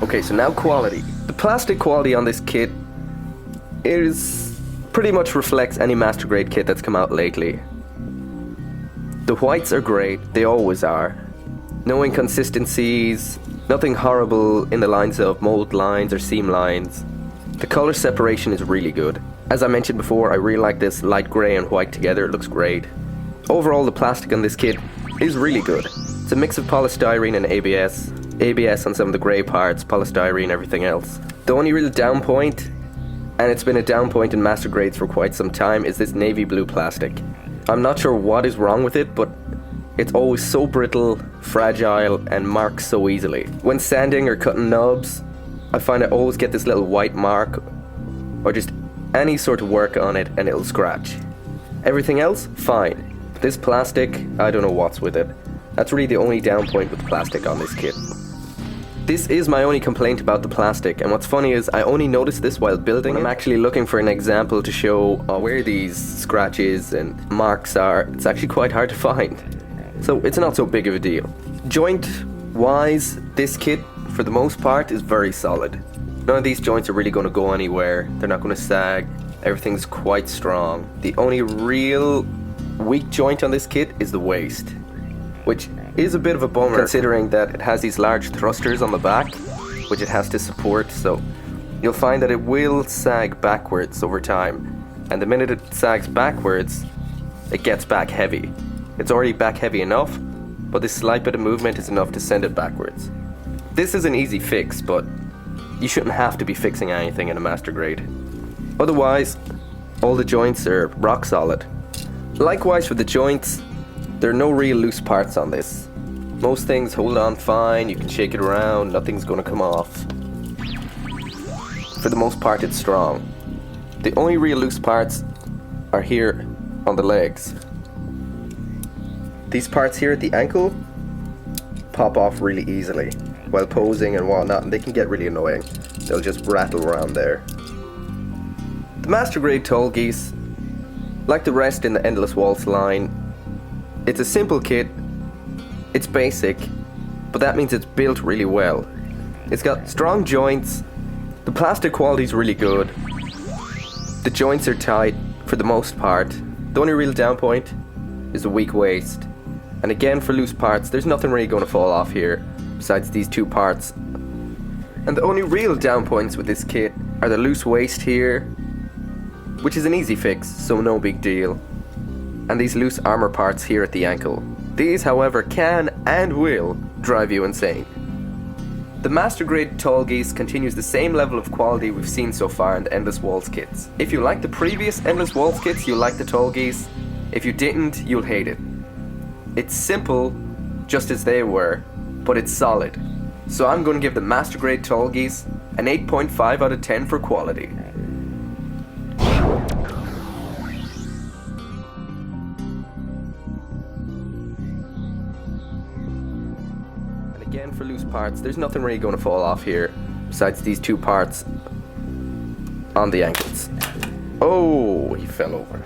Okay, so now quality. The plastic quality on this kit is pretty much reflects any Master Grade kit that's come out lately. The whites are great, they always are. No inconsistencies, nothing horrible in the lines of mold lines or seam lines. The color separation is really good. As I mentioned before, I really like this light grey and white together, it looks great. Overall, the plastic on this kit is really good. It's a mix of polystyrene and ABS. ABS on some of the grey parts, polystyrene, everything else. The only real down point, and it's been a down point in Master Grades for quite some time, is this navy blue plastic. I'm not sure what is wrong with it, but it's always so brittle, fragile, and marks so easily. When sanding or cutting knobs, I find I always get this little white mark, or just any sort of work on it, and it'll scratch. Everything else, fine. This plastic, I don't know what's with it. That's really the only down point with the plastic on this kit. This is my only complaint about the plastic, and what's funny is I only noticed this while building. I'm actually looking for an example to show where these scratches and marks are. It's actually quite hard to find, so it's not so big of a deal. Joint wise, this kit for the most part is very solid. None of these joints are really going to go anywhere. They're not going to sag. Everything's quite strong. The only real weak joint on this kit is the waist, which is a bit of a bummer considering that it has these large thrusters on the back which it has to support, so you'll find that it will sag backwards over time, and the minute it sags backwards it gets back heavy. It's already back heavy enough, but this slight bit of movement is enough to send it backwards. This is an easy fix, but you shouldn't have to be fixing anything in a Master Grade. Otherwise, all the joints are rock solid. Likewise for the joints, there are no real loose parts on this. Most things hold on fine, you can shake it around, nothing's going to come off. For the most part it's strong. The only real loose parts are here on the legs. These parts here at the ankle pop off really easily while posing and whatnot, and they can get really annoying. They'll just rattle around there. The Master Grade Tallgeese, like the rest in the Endless Waltz line, it's a simple kit, it's basic, but that means it's built really well. It's got strong joints, the plastic quality is really good, the joints are tight for the most part. The only real down point is a weak waist. And again, for loose parts, there's nothing really going to fall off here besides these two parts. And the only real down points with this kit are the loose waist here, which is an easy fix, so no big deal, and these loose armor parts here at the ankle. These, however, can and will drive you insane. The Master Grade Tallgeese continues the same level of quality we've seen so far in the Endless Waltz kits. If you like the previous Endless Waltz kits, you'll like the Tallgeese. If you didn't, you'll hate it. It's simple, just as they were, but it's solid. So I'm going to give the Master Grade Tallgeese an 8.5 out of 10 for quality. Again, for loose parts, there's nothing really going to fall off here besides these two parts on the ankles. Oh, he fell over.